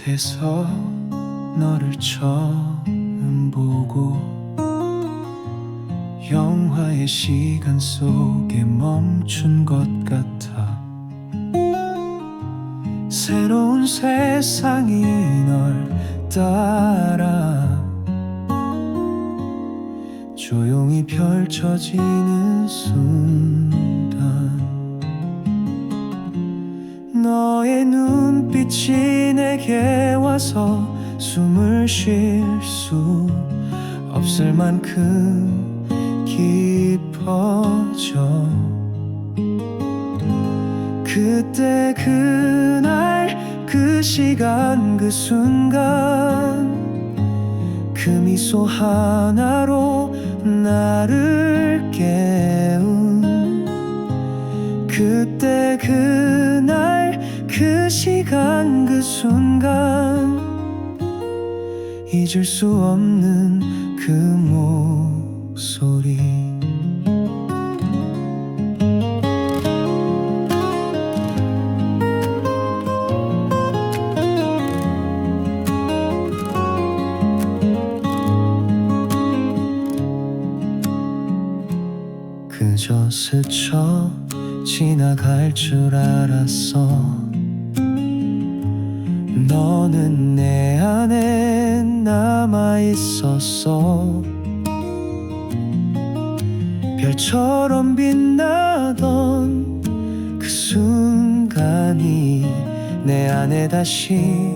끝에서 너를 처음 보고 영화의 시간 속에 멈춘 것 같아. 새로운 세상이 널 따라 조용히 펼쳐지는 순간 너의 눈빛이 내게 와서 숨을 쉴 수 없을 만큼 깊어져. 그때 그날 그 시간 그 순간 그 미소 하나로 나를 깨운 그때 그날 그 시간 그 순간 잊을 수 없는 그 목소리. 그저 스쳐 지나갈 줄 알았어. 너는 내 안에 남아있었어. 별처럼 빛나던 그 순간이 내 안에 다시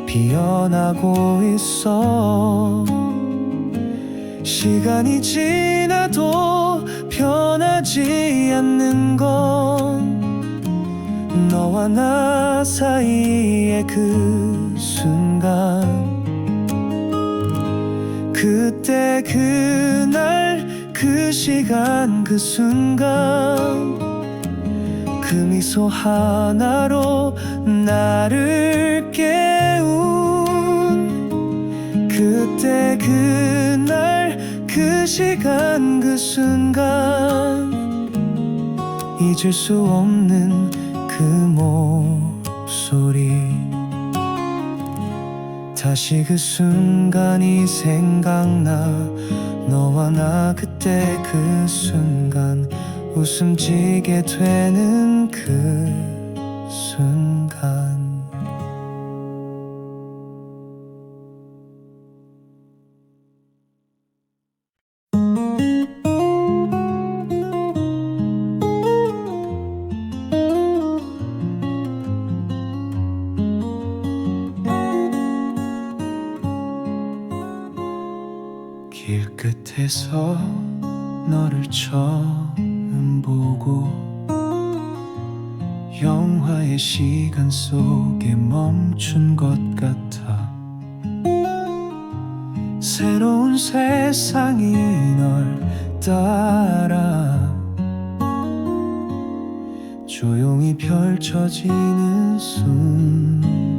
피어나고 있어. 시간이 지나도 변하지 않는 건 너와 나 사이의 그 순간. 그때 그날 그 시간 그 순간 그 미소 하나로 나를 깨운 그때 그날 그 시간 그 순간 잊을 수 없는 그 목소리. 다시 그 순간이 생각나. 너와 나 그때 그 순간 웃음 지게 되는 그 순간. 길 끝에서 너를 처음 보고 영화의 시간 속에 멈춘 것 같아. 새로운 세상이 널 따라 조용히 펼쳐지는 순간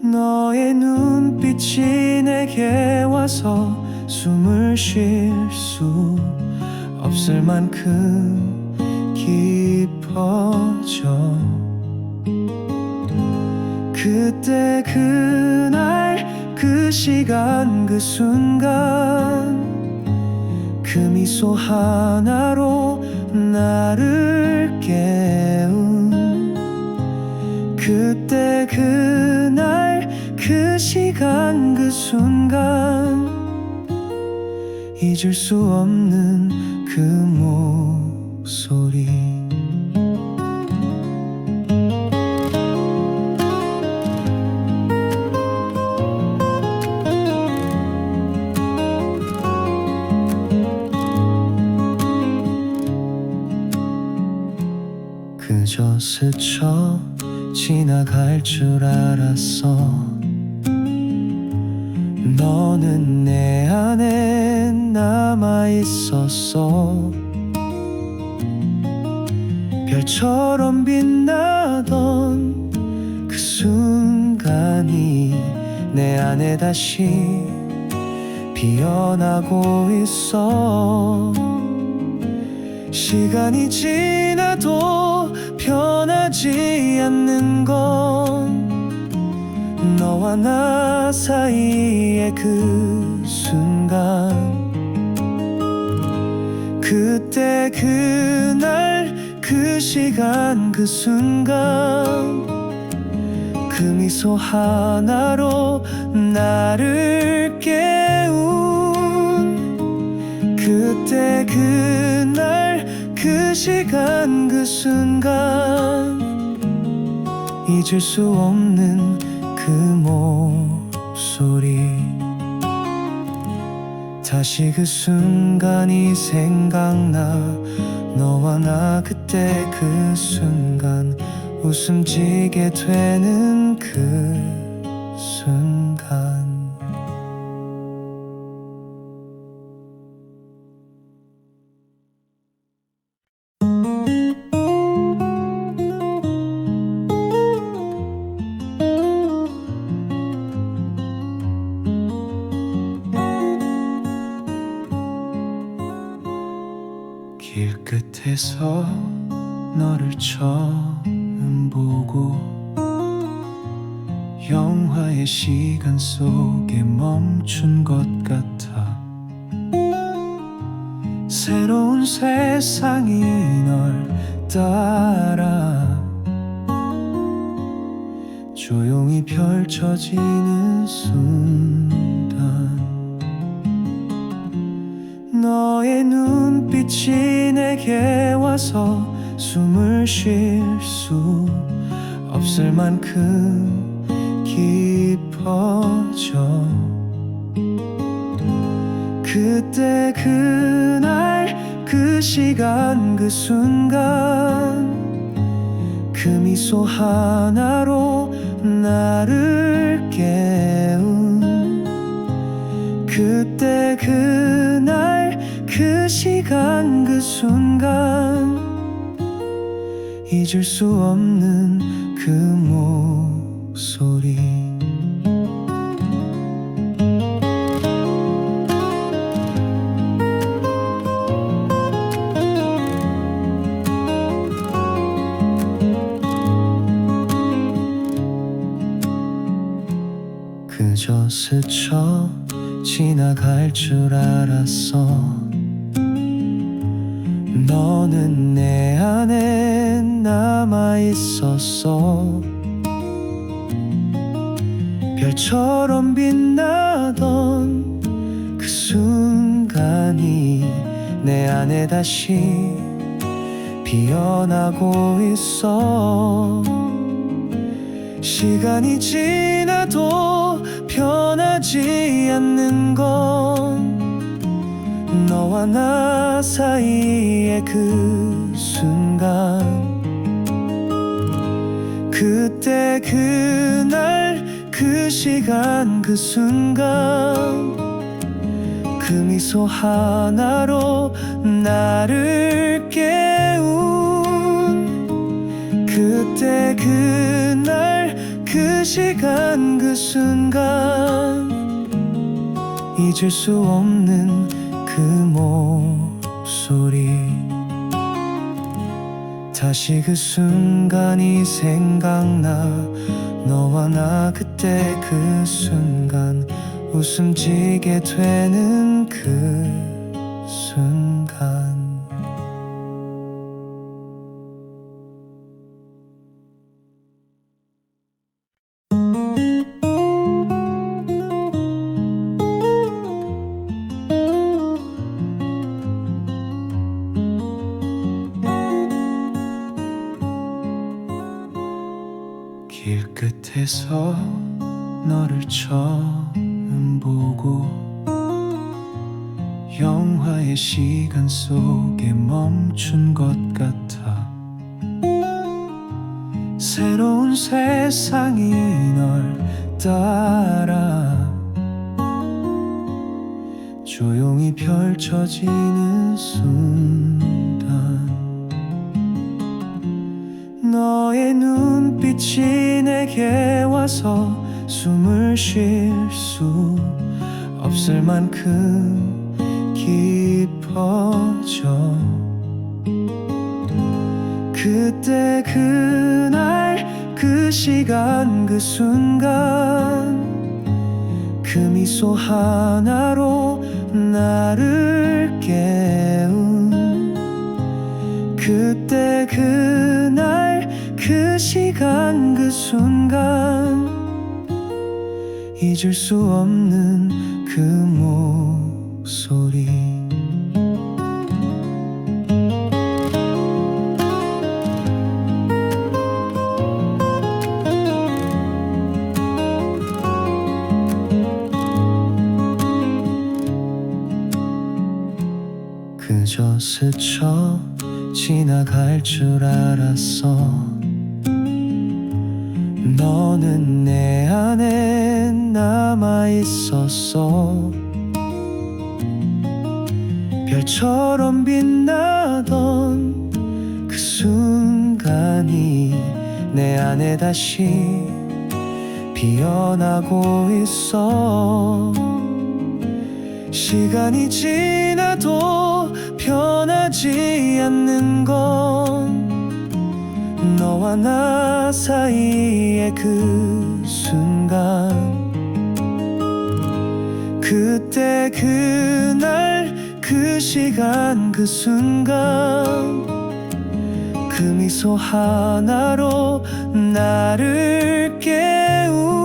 너의 눈빛이 내게 와서 숨을 쉴 수 없을 만큼 깊어져. 그때 그날 그 시간 그 순간 그 미소 하나로 나를 깨운 그때 그날 그 시간 그 순간 잊을 수 없는 그 목소리. 그저 스쳐 지나갈 줄 알았어. 너는 내 안에 남아있었어. 별처럼 빛나던 그 순간이 내 안에 다시 피어나고 있어. 시간이 지나도 변하지 않는 건 너와 나 사이의 그 순간, 그때 그날 그 시간 그 순간, 그 미소 하나로 나를 깨운, 그때 그날 그 시간 그 순간, 잊을 수 없는 그 목소리. 다시 그 순간이 생각나. 너와 나 그때 그 순간, 웃음 지게 되는 그 순간. 길끝에서 너를 처음 보고 영화의 시간 속에 멈춘 것 같아. 새로운 세상이 널 따라 조용히 펼쳐지는 순간, 너의 눈빛이 내게 와서 숨을 쉴 수 없을 만큼 깊어져. 그때 그날 그 시간 그 순간, 그 미소 하나로 나를 깨운, 그때 그날 그 시간 그 순간, 잊을 수 없는 그 목소리. 그저 스쳐 지나갈 줄 알았어. 너는 내 안에 남아있었어. 별처럼 빛나던 그 순간이 내 안에 다시 피어나고 있어. 시간이 지나도 변하지 않는 건 너와 나 사이의 그 순간, 그때 그날 그 시간 그 순간, 그 미소 하나로 나를 깨운, 그때 그날 그 시간 그 순간, 잊을 수 없는 그 목소리. 다시 그 순간이 생각나. 너와 나 그때 그 순간, 웃음 지게 되는 그 순간. 길끝에서 너를 처음 보고 영화의 시간 속에 멈춘 것 같아. 새로운 세상이 널 따라 조용히 펼쳐지는 순간, 너의 눈빛이 내게 와서 숨을 쉴 수 없을 만큼 깊어져. 그때 그날 그 시간 그 순간 그 미소 하나로 나를 깨운 그때 그날 그 시간 그 순간 잊을 수 없는 그 목소리 그저 스쳐 지나갈 줄 알았어 너는 내 안에 남아있었어 별처럼 빛나던 그 순간이 내 안에 다시 피어나고 있어 시간이 지나도 변하지 않는 건 너와 나 사이의 그 순간 그때 그날 그 시간 그 순간 그 미소 하나로 나를 깨운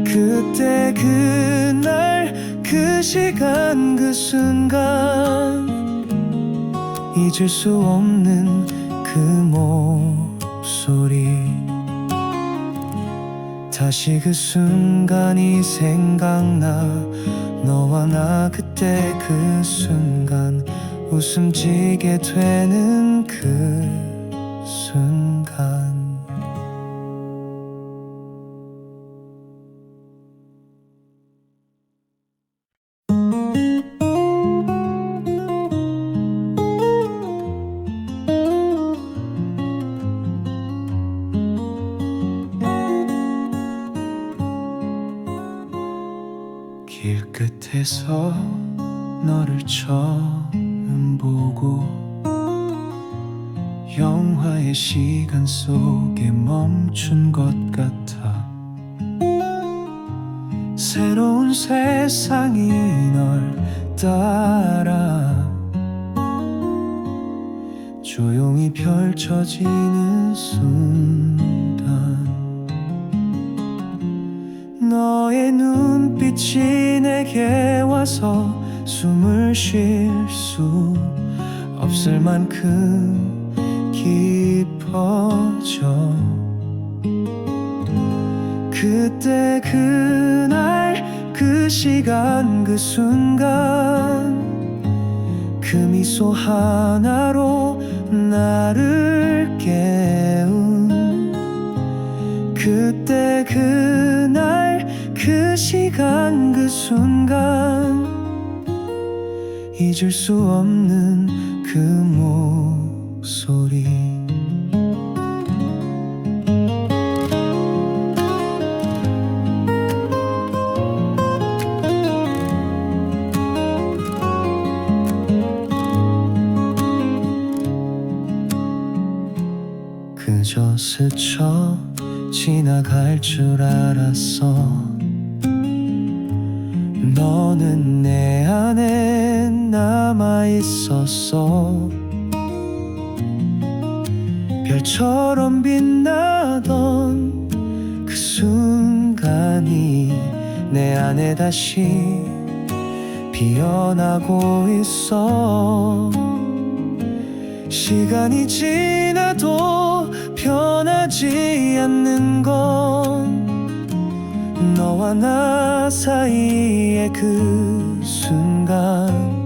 그때 그날 그 시간 그 순간 잊을 수 없는 그 목소리 다시 그 순간이 생각나 너와 나 그때 그 순간 웃음 지게 되는 그 순간 길끝에서 너를 처음 보고 영화의 시간 속에 멈춘 것 같아 새로운 세상이 널 따라 조용히 펼쳐지는 순간 너의 눈빛이 내게 와서 숨을 쉴 수 없을 만큼 깊어져 그때 그날 그 시간 그 순간 그 미소 하나로 나를 깨운 그때 그날 그 시간 그 순간 잊을 수 없는 그 목소리 그저 스쳐 지나갈 줄 알았어 너는 내 안에 남아있었어 별처럼 빛나던 그 순간이 내 안에 다시 피어나고 있어 시간이 지나도 변하지 않는 건 너와 나 사이의 그 순간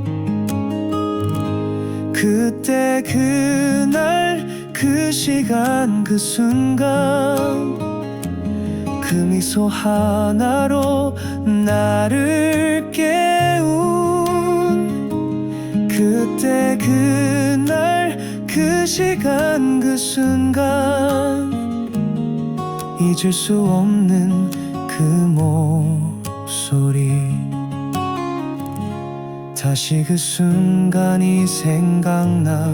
그때 그날 그 시간 그 순간 그 미소 하나로 나를 깨운 그때 그날 그 시간 그 순간 잊을 수 없는 그 목소리 다시 그 순간이 생각나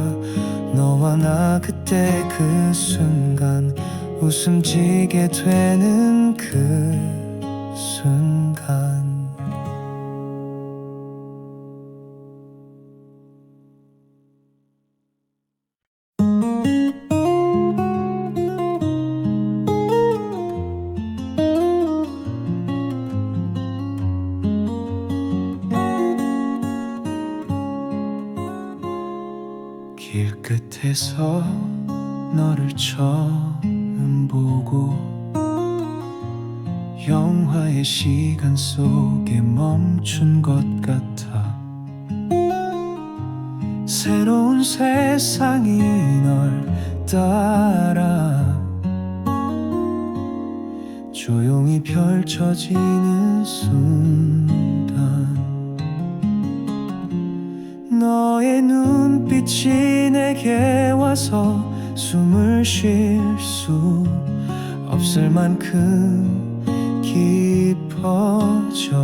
너와 나 그때 그 순간 웃음 지게 되는 그 순간 길 끝에서 너를 처음 보고 영화의 시간 속에 멈춘 것 같아. 새로운 세상이 널 따라 조용히 펼쳐지는 순간 너의 눈빛이 내게 와서 숨을 쉴 수 없을 만큼 깊어져.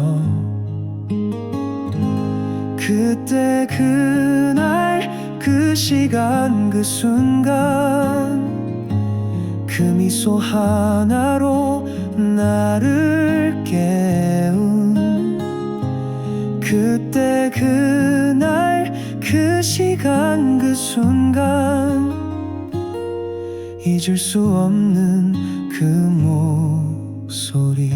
그때 그날 그 시간 그 순간 그 미소 하나로 나를 깨운 그때 그날 그 시간 그 순간 잊을 수 없는 그 목소리.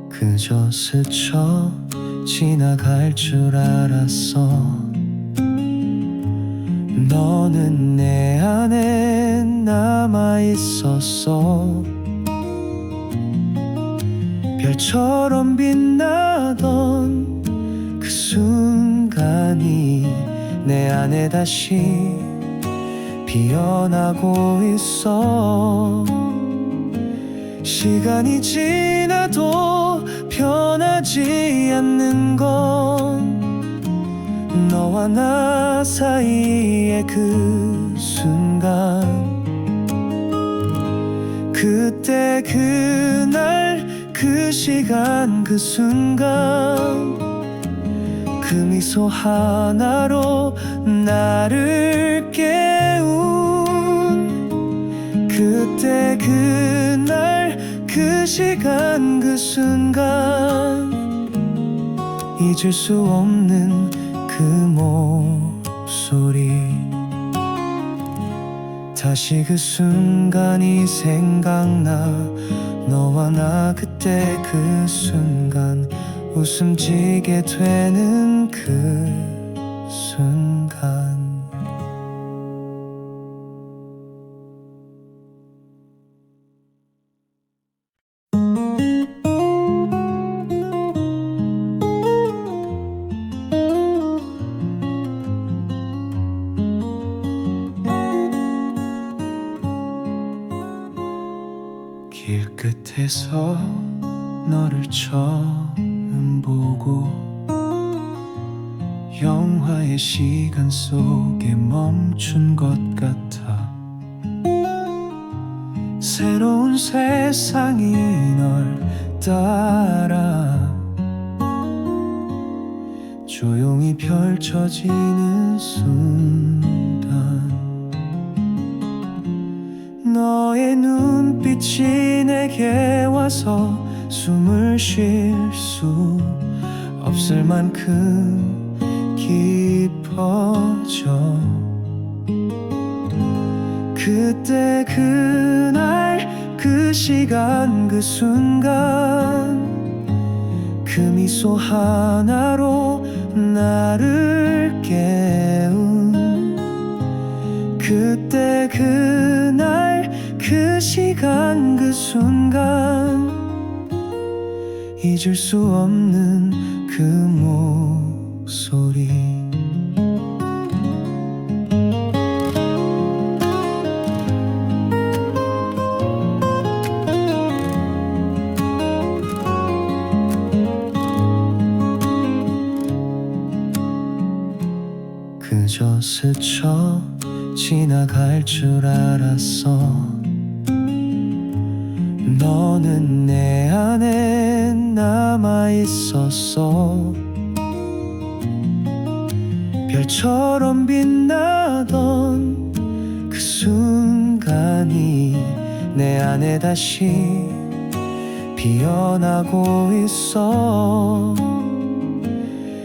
그저 스쳐 지나갈 줄 알았어. 너는 내 안에 남아있었어. 별처럼 빛나던 그 순간이 내 안에 다시 피어나고 있어. 시간이 지나도 변하지 않는 건 너와 나 사이의 그 순간. 그때 그날 그 시간 그 순간 그 미소 하나로 나를 깨운 그때 그날 그 시간 그 순간 잊을 수 없는 그 목소리. 다시 그 순간이 생각나. 너와 나 그때 그 순간 웃음 지게 되는 그 순간. 길 끝에서 너를 처음 보고 영화의 시간 속에 멈춘 것 같아. 새로운 세상이 널 따라 조용히 펼쳐지는 순간 너의 눈빛이 내게 와서 숨을 쉴 수 없을 만큼 깊어져. 그때 그날 그 시간 그 순간 그 미소 하나로 나를 깨운 그때 그날 그 시간 그 순간 잊을 수 없는 그 목소리. 그저 스쳐 지나갈 줄 알았어. 너는 내 안에 남아 있었어. 별처럼 빛나던 그 순간이 내 안에 다시 피어나고 있어.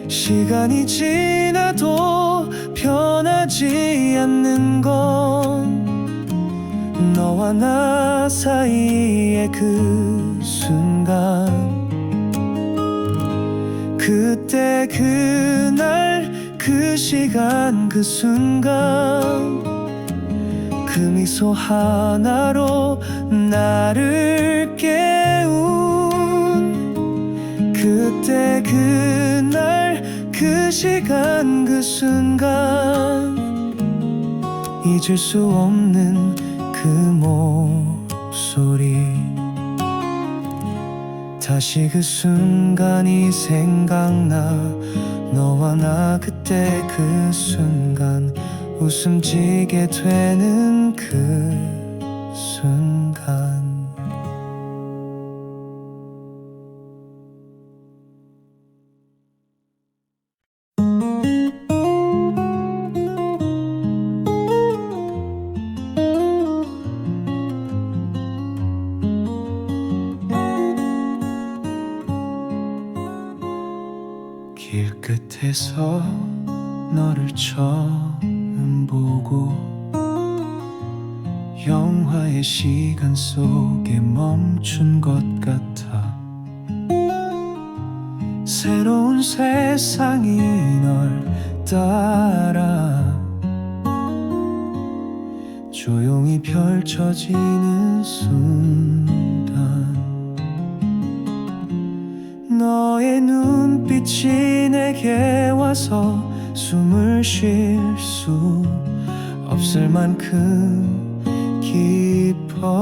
시간이 지나도 변하지 않는 건 너와 나 사이의 그 순간. 그때 그날 그 시간 그 순간 그 미소 하나로 나를 깨운. 그때 그날 그 시간 그 순간 잊을 수 없는 그 목소리. 다시 그 순간이 생각나. 너와 나 그때 그 순간 웃음 지게 되는 그 순간. 길끝에서 너를 처음 보고 영화의 시간 속에 멈춘 것 같아. 새로운 세상이 널 따라 조용히 펼쳐지는 순간 너의 눈빛이 내게 와서 숨을 쉴 수 없을 만큼 깊어져.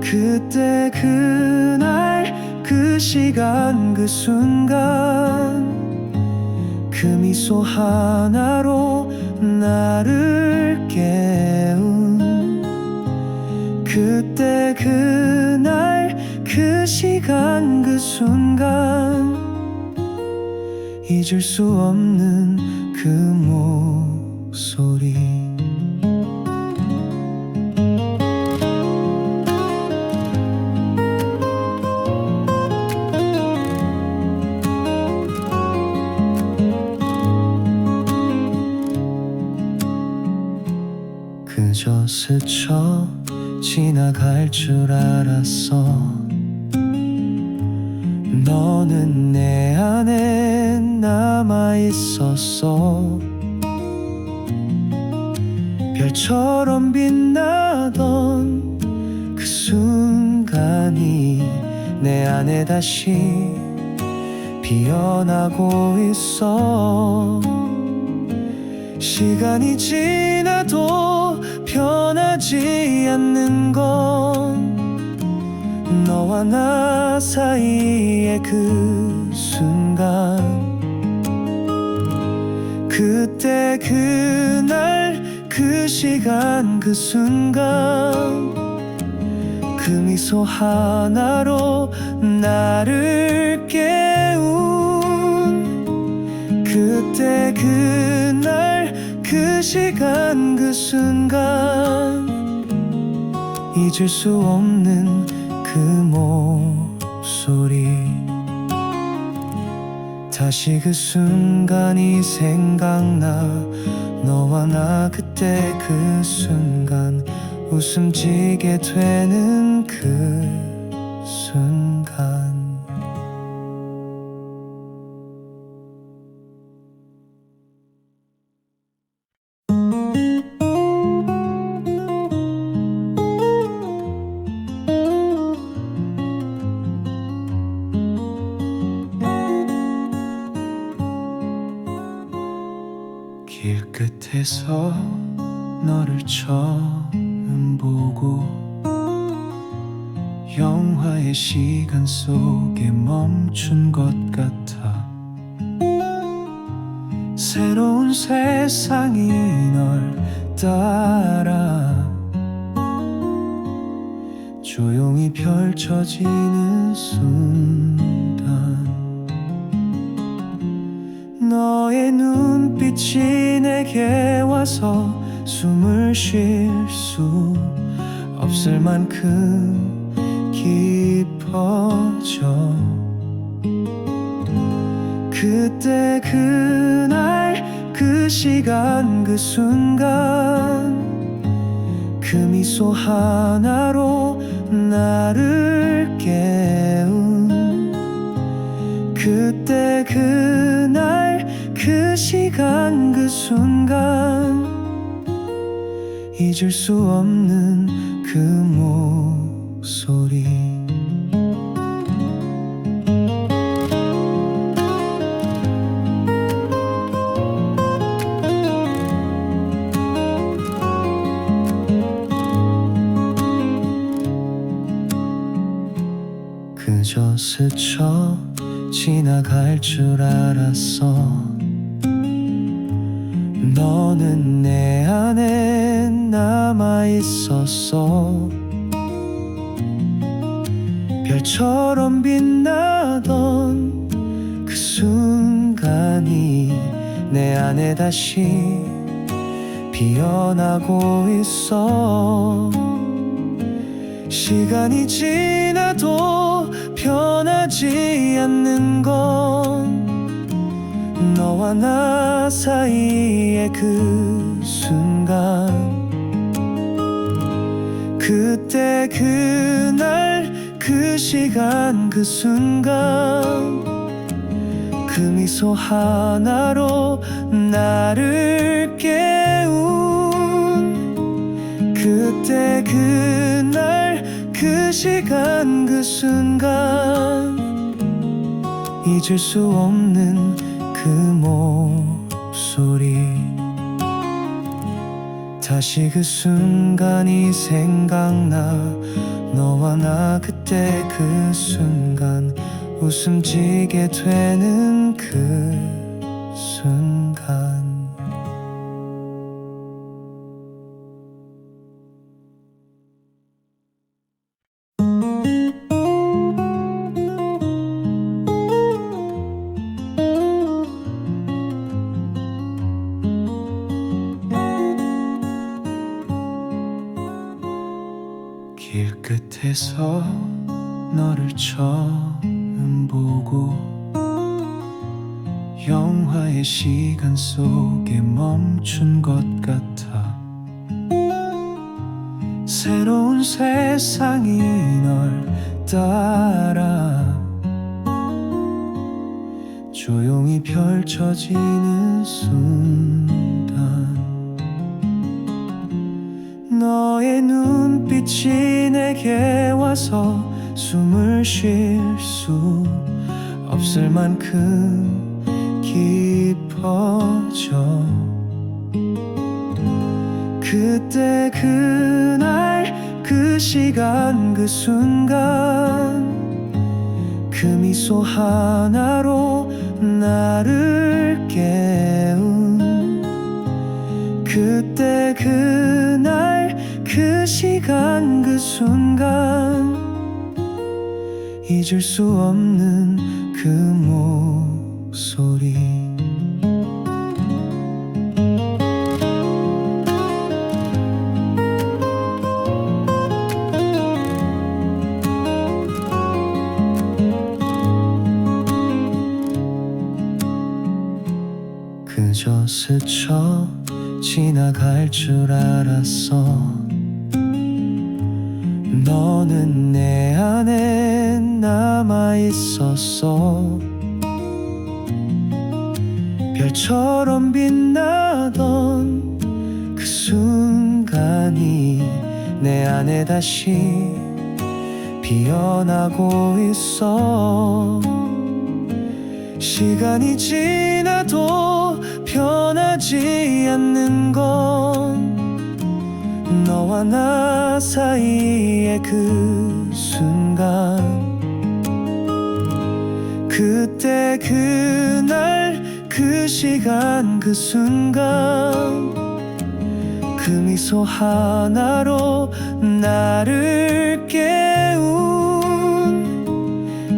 그때 그날 그 시간 그 순간 그 미소 하나로 나를 깨운. 그때 그날 그 시간 그 순간 잊을 수 없는 그 목소리. 그저 스쳐 지나갈 줄 알았어. 너는 내 안에 남아 있었어. 별처럼 빛나던 그 순간이 내 안에 다시 피어나고 있어. 시간이 지나도 변하지 않는 건 너와 나 사이의 그 순간. 그때 그날 그 시간 그 순간 그 미소 하나로 나를 깨운. 그때 그날 그 시간 그 순간 잊을 수 없는 그 목소리. 다시 그 순간이 생각나. 너와 나 그때 그 순간 웃음 지게 되는 그 순간. 길끝에서 너를 처음 보고 영화의 시간 속에 멈춘 것 같아. 새로운 세상이 널 따라 조용히 펼쳐지는 순간 너의 눈빛이 내게 와서 숨을 쉴 수 없을 만큼 깊어져 그때 그날 그 시간 그 순간 그 미소 하나로 나를 깨운 그때 그날 그 시간 그 순간 잊을 수 없는 그 목소리 그저 스쳐 지나갈 줄 알았어 너는 내 안에 남아있었어 별처럼 빛나던 그 순간이 내 안에 다시 피어나고 있어 시간이 지나도 변하지 않는 건 너와 나 사이의 그 순간 그때 그날 그 시간 그 순간 그 미소 하나로 나를 깨운 그때 그날 그 시간 그 순간 잊을 수 없는 그 목소리 다시 그 순간이 생각나 너와 나 그때 그 순간 웃음 지게 되는 그 순간 길끝에서 너를 처음 보고 영화의 시간 속에 멈춘 것 같아 새로운 세상이 널 따라 조용히 펼쳐지는 순간 너의 눈빛이 내게 와서 숨을 쉴 수 없을 만큼 깊어져 그때 그날 그 시간 그 순간 그 미소 하나로 나를 깨운 그때 그날 그 시간 그 순간 잊을 수 없는 그 목소리 그저 스쳐 지나갈 줄 알았어 너는 내 안에 남아있었어 별처럼 빛나던 그 순간이 내 안에 다시 피어나고 있어 시간이 지나도 변하지 않는 건 너와 나 사이의 그 순간 그때 그날 그 시간 그 순간 그 미소 하나로 나를 깨운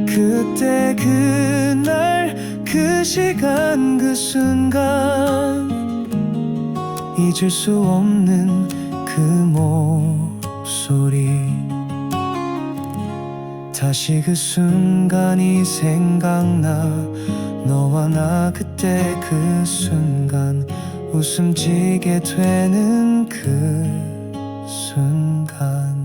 그때 그날 그 시간 그 순간 잊을 수 없는 그 목소리 다시 그 순간이 생각나 너와 나 그때 그 순간 웃음 지게 되는 그 순간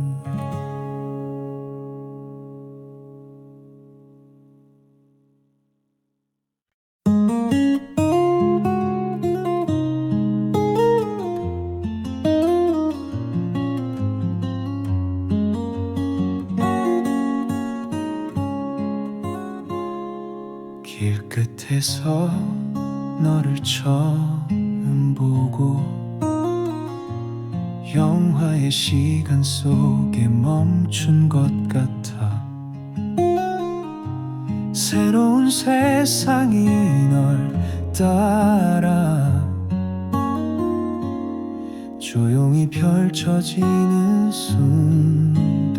길 끝에서 너를 처음 보고 영화의 시간 속에 멈춘 것 같아 새로운 세상이 널 따라 조용히 펼쳐지는 순간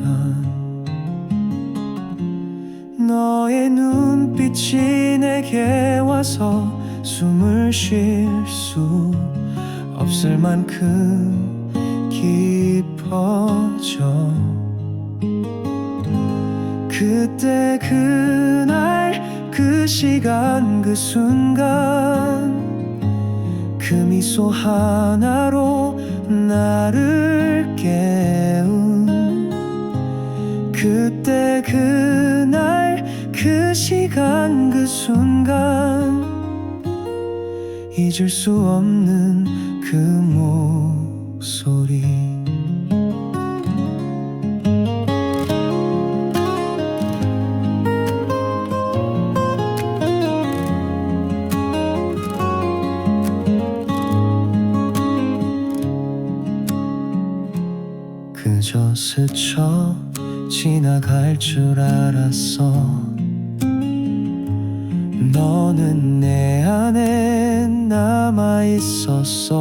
너의 눈빛이 내게 와서 숨을 쉴 수 없을 만큼 깊어져 그때 그날 그 시간 그 순간 그 미소 하나로 나를 깨운 그때 그날 그 시간 그 순간 잊을 수 없는 그 목소리 그저 스쳐 지나갈 줄 알았어 너는 내 안에 남아있었어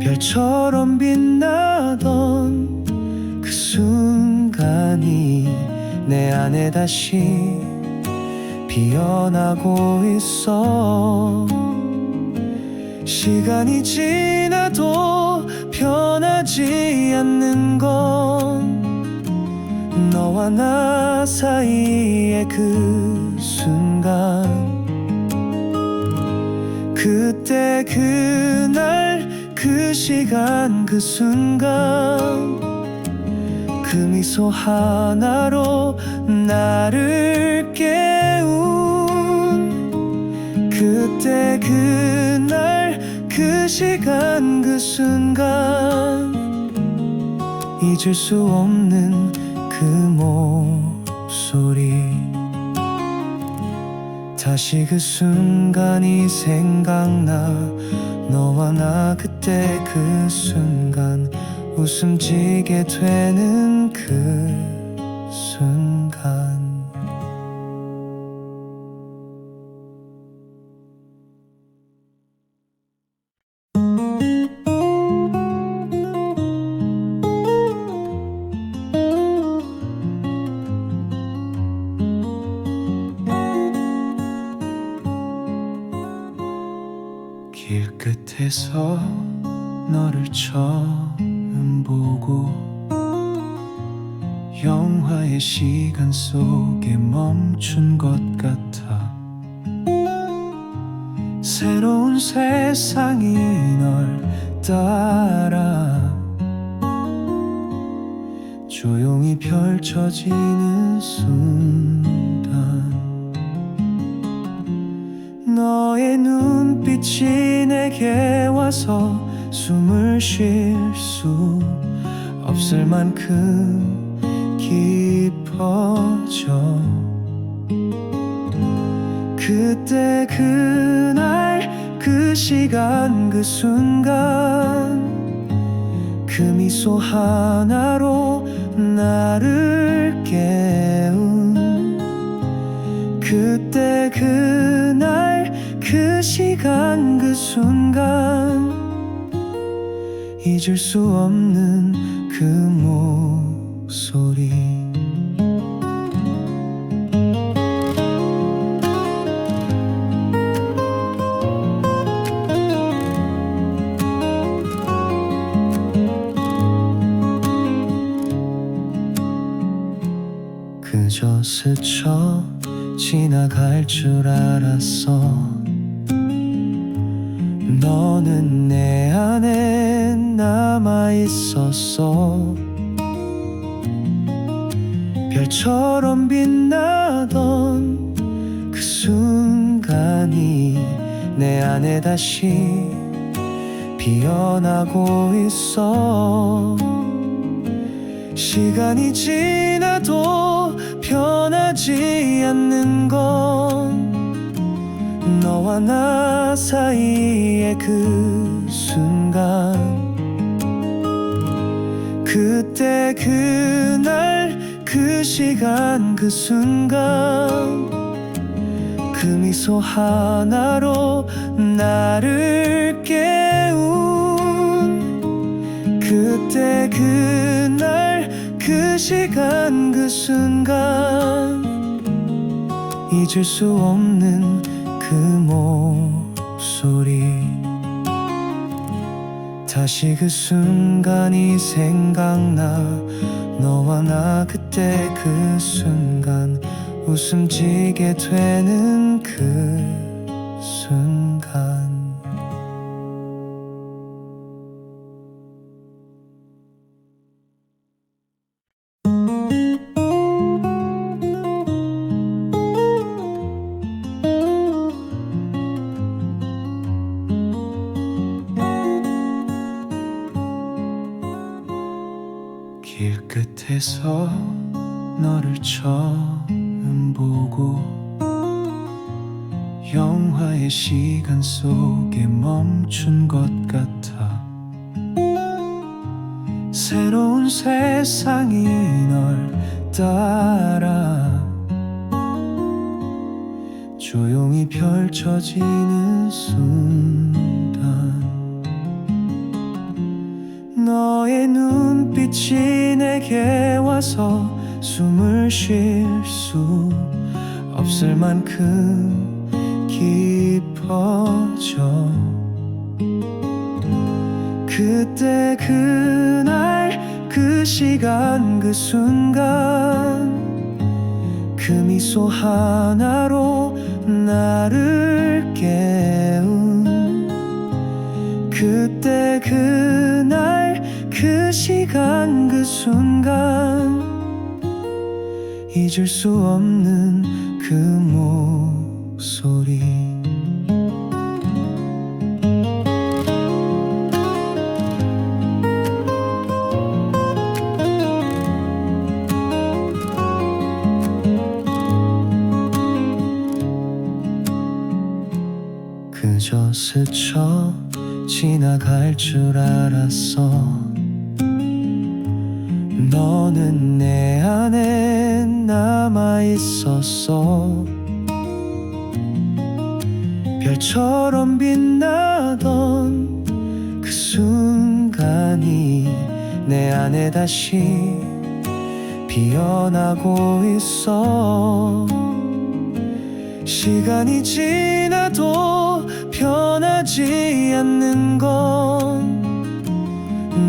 별처럼 빛나던 그 순간이 내 안에 다시 피어나고 있어 시간이 지나도 변하지 않는 건 너와 나 사이의 그 순간 그때 그날 그 시간 그 순간 그 미소 하나로 나를 깨운 그때 그날 그 시간 그 순간 잊을 수 없는 그 목소리 다시 그 순간이 생각나 너와 나 그때 그 순간 웃음 지게 되는 그 순간 길 끝에서 너를 처음 보고 영화의 시간 속에 멈춘 것 같아 새로운 세상이 널 따라 조용히 펼쳐지는 순간 너의 눈빛이 내게 와서 숨을 쉴 수 없을 만큼 깊어져 그때 그날 그 시간 그 순간 그 미소 하나로 나를 깨운 그때 그날 그 시간 그 순간 잊을 수 없는 그 목소리 그저 스쳐 지나갈 줄 알았어 너는 내 안에 남아있었어 별처럼 빛나던 그 순간이 내 안에 다시 피어나고 있어 시간이 지나도 변하지 않는 건 너와 나 사이의 그 순간 그때 그날 그 시간 그 순간 그 미소 하나로 나를 깨운 그때 그날 그 시간 그 순간 잊을 수 없는 그 목소리 다시 그 순간이 생각나 너와 나 그때 그 순간 웃음 지게 되는 그 순간 길 끝에서 너를 처음 보고 영화의 시간 속에 멈춘 것 같아 새로운 세상이 널 따라 조용히 펼쳐지는 순간 너의 눈빛이 내게 와서 숨을 쉴 수 없을 만큼 깊어져 그때 그날 그 시간 그 순간 그 미소 하나로 나를 깨운 그때 그날 그 시간 그 순간 잊을 수 없는 그 목소리 그저 스쳐 지나갈 줄 알았어 너는 내 안에 남아있었어 별처럼 빛나던 그 순간이 내 안에 다시 피어나고 있어 시간이 지나도 변하지 않는 건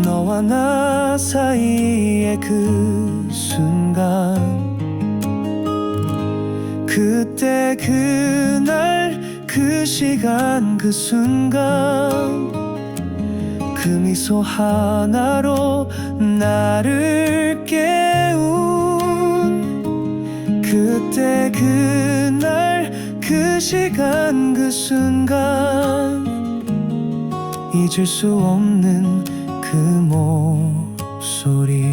너와 나 사이의 그 순간 그때 그날 그 시간 그 순간 그 미소 하나로 나를 깨운 그때 그날 그 시간 그 순간 잊을 수 없는 그 목소리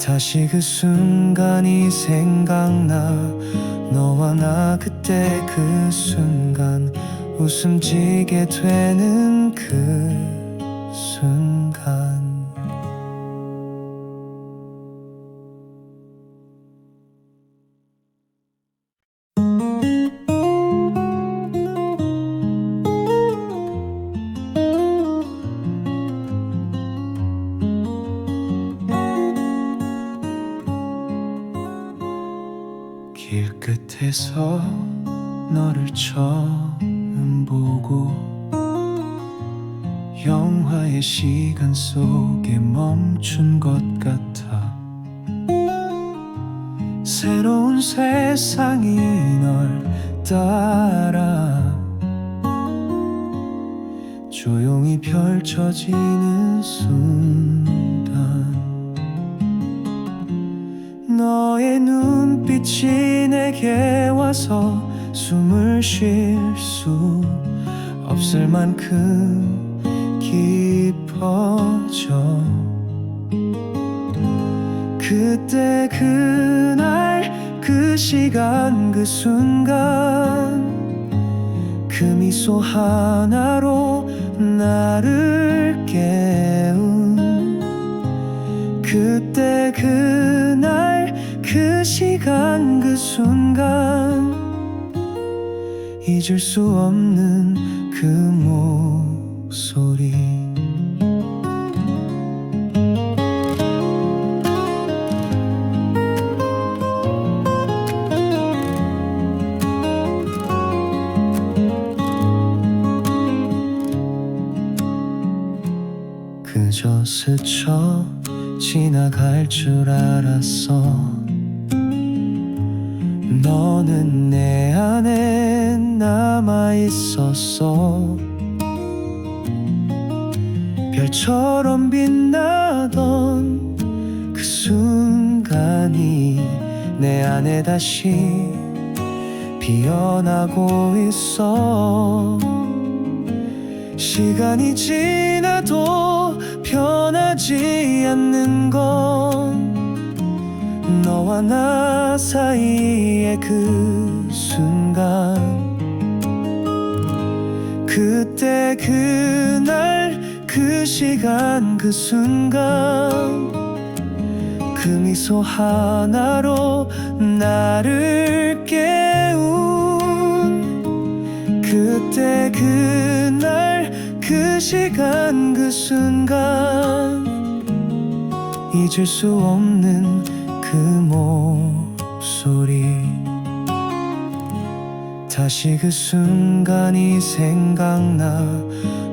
다시 그 순간이 생각나 너와 나 그때 그 순간 웃음 지게 되는 그 순간 길끝에서 너를 처음 보고 영화의 시간 속에 멈춘 것 같아. 새로운 세상이 널 따라 조용히 펼쳐지는 순간 너의 눈빛이 내게 와서 숨을 쉴 수 없을 만큼 깊어져. 그때 그날 그 시간 그 순간 그 미소 하나로 나를 깨운 그때 그날 그 시간 그 순간 잊을 수 없는 그 목소리. 그저 스쳐 지나갈 줄 알았어. 너는 내 안에 남아있었어. 별처럼 빛나던 그 순간이 내 안에 다시 피어나고 있어. 시간이 지나도 변하지 않는 건 너와 나 사이의 그 순간. 그때 그날 그 시간 그 순간 그 미소 하나로 나를 깨운 그때 그날 그 시간 그 순간 잊을 수 없는 그 목소리. 다시 그 순간이 생각나.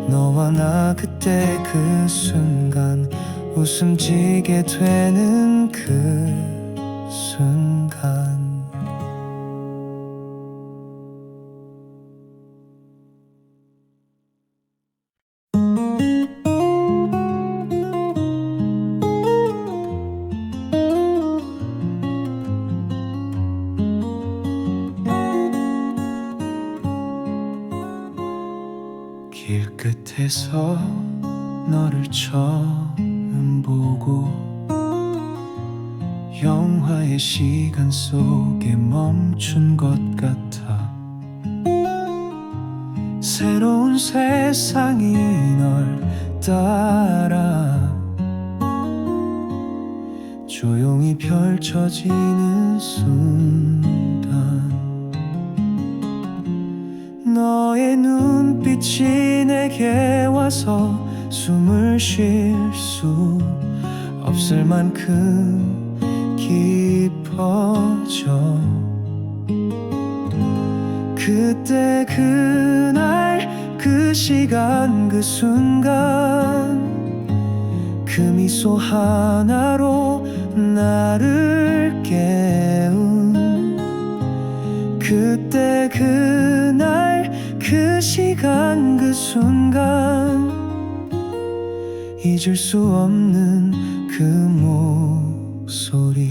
너와 나 그때 그 순간 웃음 지게 되는 그 순간. 길끝에서 너를 처음 보고 영화의 시간 속에 멈춘 것 같아. 새로운 세상이 널 따라 조용히 펼쳐지는 순간 너의 눈빛이 내게 와서 숨을 쉴 수 없을 만큼 깊어져. 그때 그날 그 시간 그 순간 그 미소 하나로 나를 깨운 그때 그날 그 시간 그 순간 잊을 수 없는 그 목소리.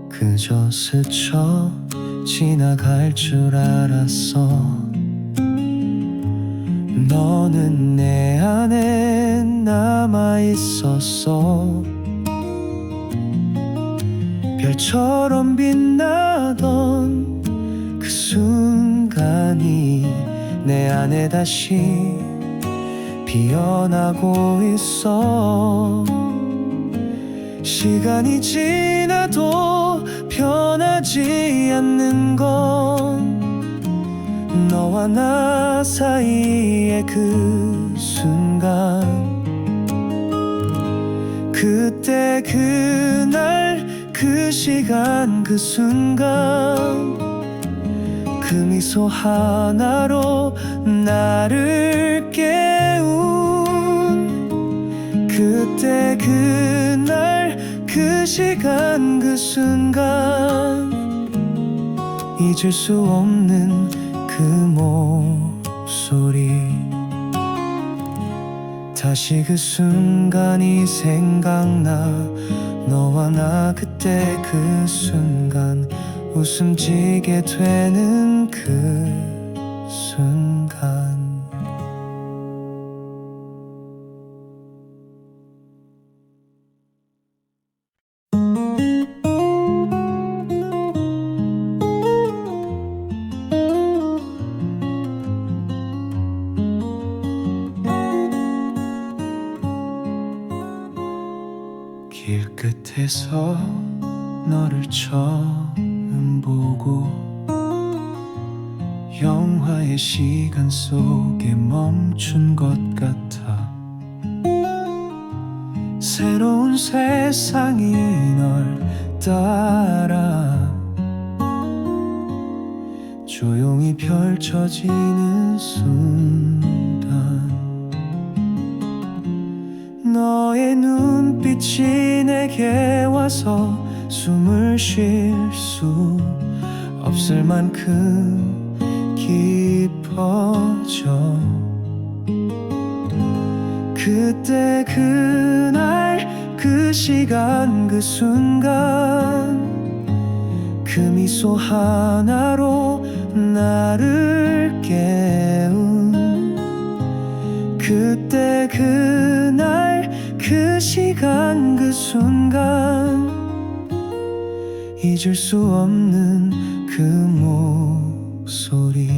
그저 스쳐 지나갈 줄 알았어. 너는 내 안에 남아있었어. 별처럼 빛나던 그 순간이 내 안에 다시 피어나고 있어. 시간이 지나도 변하지 않는 건 너와 나 사이의 그 순간, 그때 그날 그 시간 그 순간, 그 미소 하나로 나를 깨운, 그때 그날 그 시간 그 순간, 잊을 수 없는 그 목소리. 다시 그 순간이 생각나. 너와 나 그때 그 순간, 웃음 지게 되는 그 순간. 길 끝에서 너를 처음 보고 영화의 시간 속에 멈춘 것 같아. 새로운 세상이 널 따라 조용히 펼쳐지는 순간, 너의 눈빛이 내게 와서 숨을 쉴 수 없을 만큼 깊어져. 그때 그날 그 시간 그 순간, 그 미소 하나로 나를 깨운, 그때 그날 그 시간 그 순간, 잊을 수 없는 그 목소리.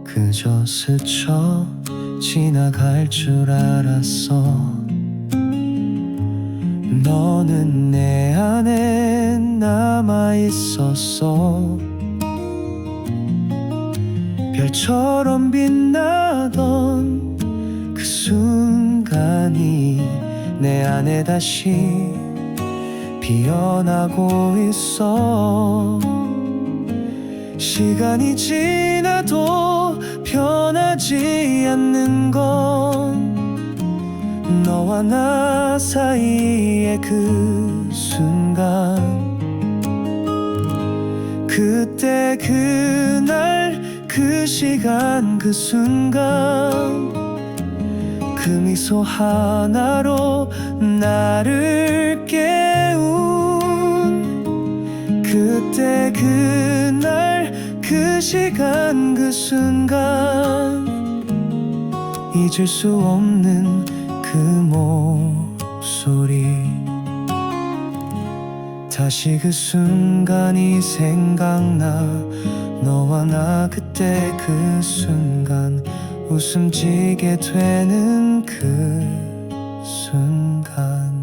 그저 스쳐 지나갈 줄 알았어. 너는 내 안에 남아있었어. 별처럼 빛나던 그 순간이 내 안에 다시 피어나고 있어. 시간이 지나도 변하지 않는 건 너와 나 사이의 그 순간, 그때 그날 그 시간 그 순간, 그 미소 하나로 나를 깨운, 그때 그날 그 시간 그 순간, 잊을 수 없는 그 목소리. 다시 그 순간이 생각나. 너와 나 그때 그 순간, 웃음 지게 되는 그 순간.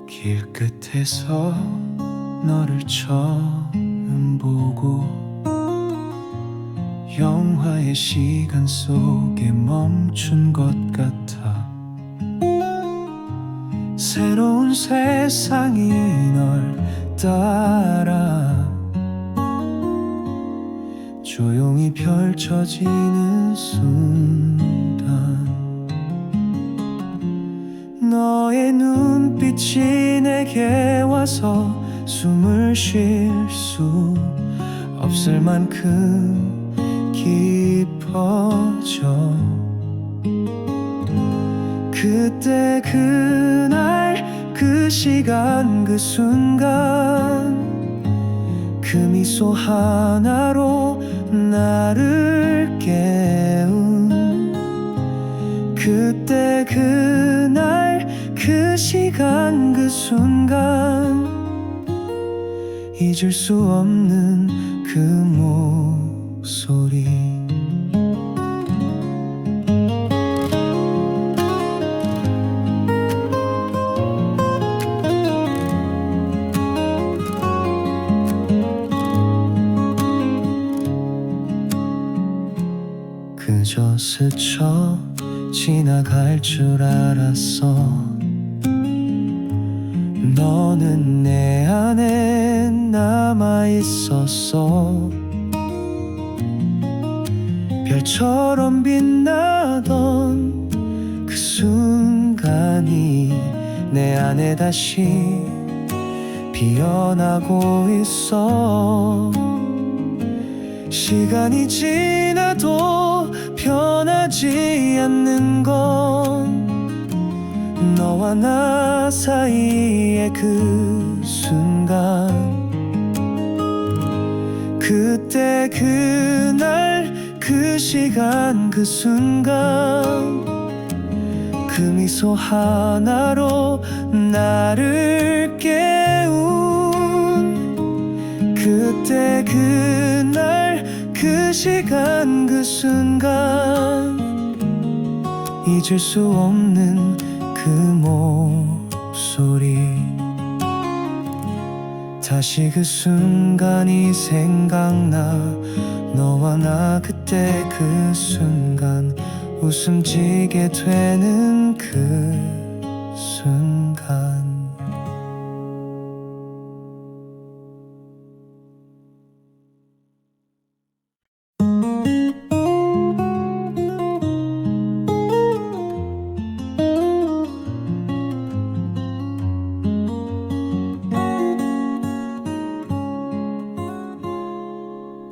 길 끝에서 너를 처음 보고 영화의 시간 속에 멈춘 것 같아. 새로운 세상이 널 따라 조용히 펼쳐지는 순간, 너의 눈빛이 내게 와서 숨을 쉴 수 없을 만큼 깊어져. 그때 그날 그 시간 그 순간 그 미소 하나로 나를 깨운 그때 그날 그 시간 그 순간 잊을 수 없는 그 목소리 그저 스쳐 지나갈 줄 알았어 너는 내 안에 남아있었어 별처럼 빛나던 그 순간이 내 안에 다시 피어나고 있어 시간이 지나도 변하지 않는 건 너와 나 사이의 그 순간 그때 그날 그 시간 그 순간 그 미소 하나로 나를 깨운 그때 그날 그 시간 그 순간 잊을 수 없는 그 목소리 다시 그 순간이 생각나 너와 나 그때 그 순간 웃음 지게 되는 그 순간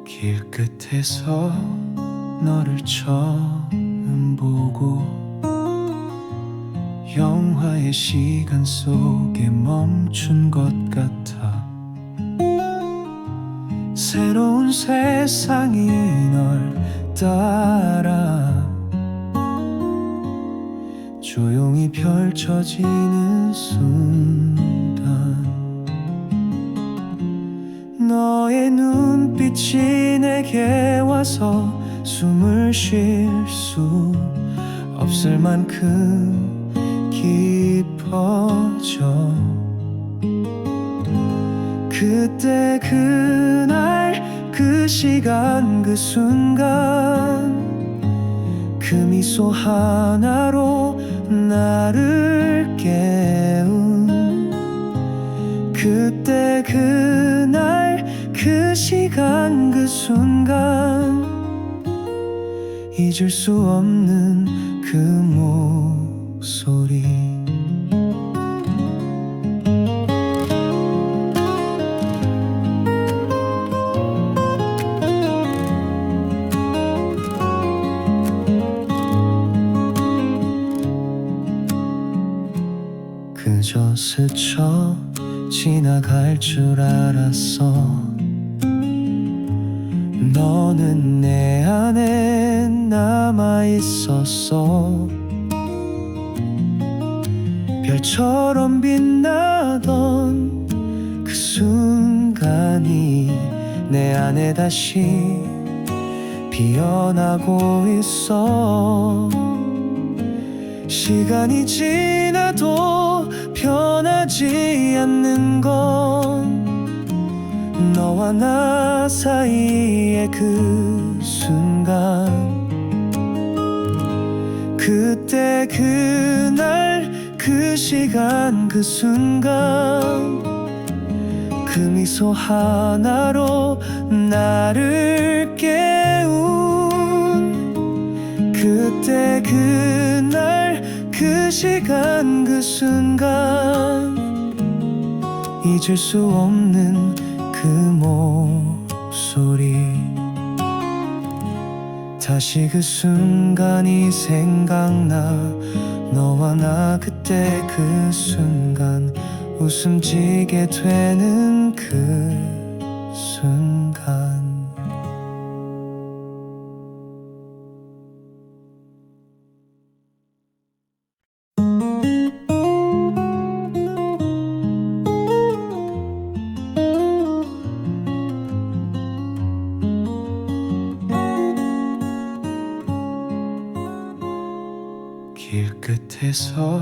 길 끝에서 너를 처음 보고 영화의 시간 속에 멈춘 것 같아 새로운 세상이 널 따라 조용히 펼쳐지는 순간 너의 눈빛이 내게 와서 숨을 쉴 수 없을 만큼 깊어져 그때 그날 그 시간 그 순간 그 미소 하나로 나를 깨운 그때 그날 그 시간 그 순간 잊을 수 없는 그 목소리 그저 스쳐 지나갈 줄 알았어 너는 내 안에 남아있었어 별처럼 빛나던 그 순간이 내 안에 다시 피어나고 있어 시간이 지나도 변하지 않는 건 너와 나 사이의 그 순간 그때 그날 그 시간 그 순간 그 미소 하나로 나를 깨운 그때 그날 그 시간 그 순간 잊을 수 없는 그 목소리 다시 그 순간이 생각나 너와 나 그때 그 순간 웃음 지게 되는 그 순간 길 끝에서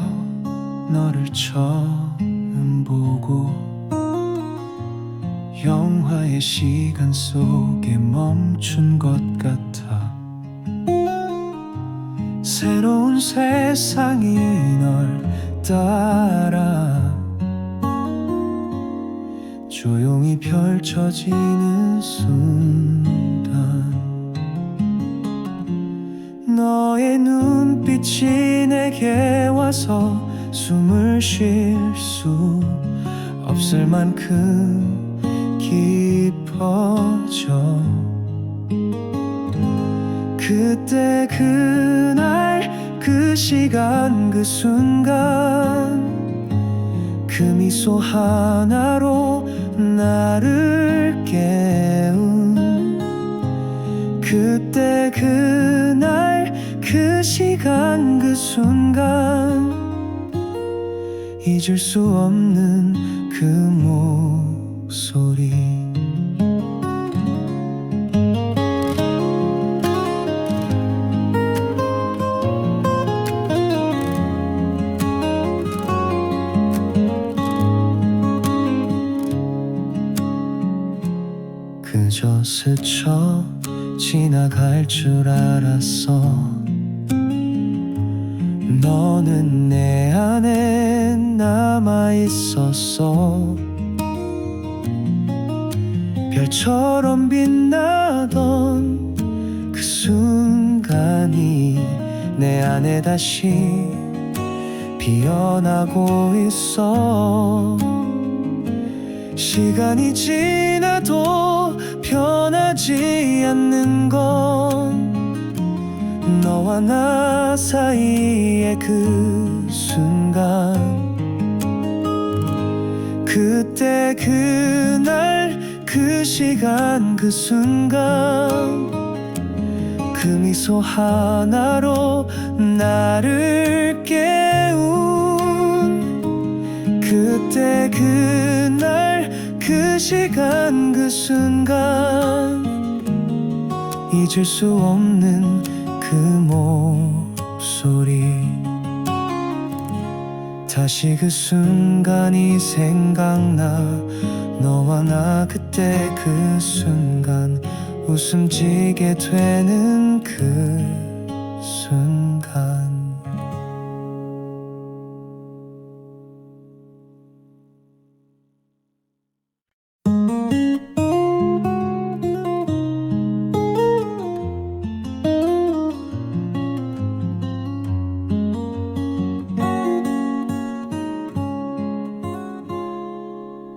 너를 처음 보고 영화의 시간 속에 멈춘 것 같아. 새로운 세상이 널 따라 조용히 펼쳐지는 순간 너의 눈빛이 내게 와서 숨을 쉴 수 없을 만큼 깊어져. 그때 그날 그 시간 그 순간 그 미소 하나로 나를 깨운 그때 그날 그 시간 그 순간 잊을 수 없는 그 목소리. 그저 스쳐 지나갈 줄 알았어. 너는 내 안에 남아있었어. 별처럼 빛나던 그 순간이 내 안에 다시 피어나고 있어. 시간이 지나도 변하지 않는 건 너와 나 사이의 그 순간. 그때 그날 그 시간 그 순간 그 미소 하나로 나를 깨운 그때 그날 그 시간 그 순간 잊을 수 없는 그 목소리. 다시 그 순간이 생각나. 너와 나 그때 그 순간 웃음 지게 되는 그 순간.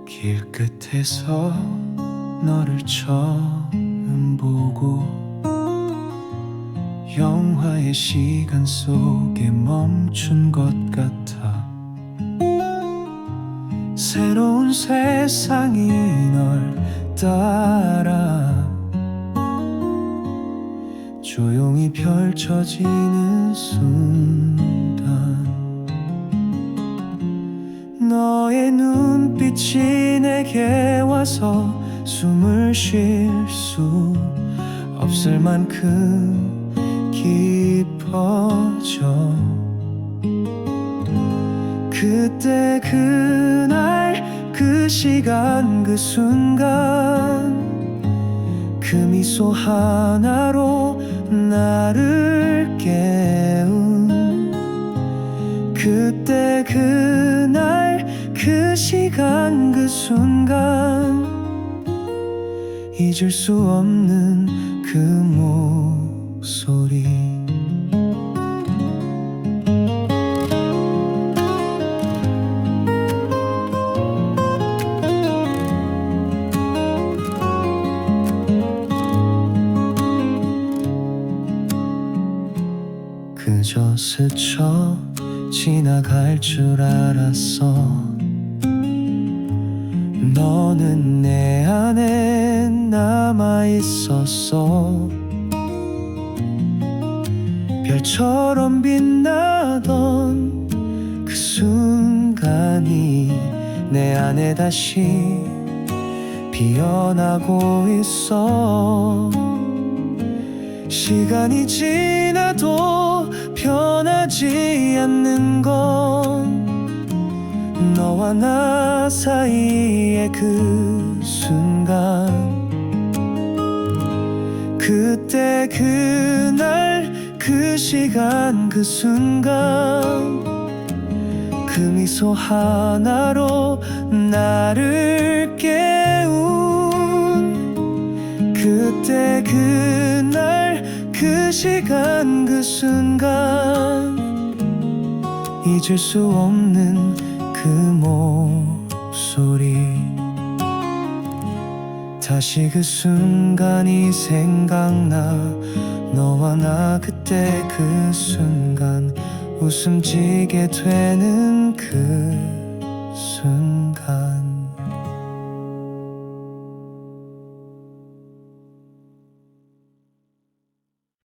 길 끝에서 너를 처음 보고 영화의 시간 속에 멈춘 것 같아. 새로운 세상이 널 따라 조용히 펼쳐지는 순간 너의 눈빛이 내게 와서 숨을 쉴 수 없을 만큼 깊어져. 그때 그날 그 시간 그 순간 그 미소 하나로 나를 깨운 그때 그날 그 시간 그 순간 잊을 수 없는 그 목소리. 그저 스쳐 지나갈 줄 알았어. 너는 내 안에 남아 있었어. 별처럼 빛나던 그 순간이 내 안에 다시 피어나고 있어. 시간이 지나도 변하지 않는 건 너와 나 사이의 그 순간. 그때 그날 그 시간 그 순간 그 미소 하나로 나를 깨운. 그때 그날 그 시간 그 순간 잊을 수 없는 그 목소리. 다시 그 순간이 생각나. 너와 나 그때 그 순간 웃음 지게 되는 그 순간.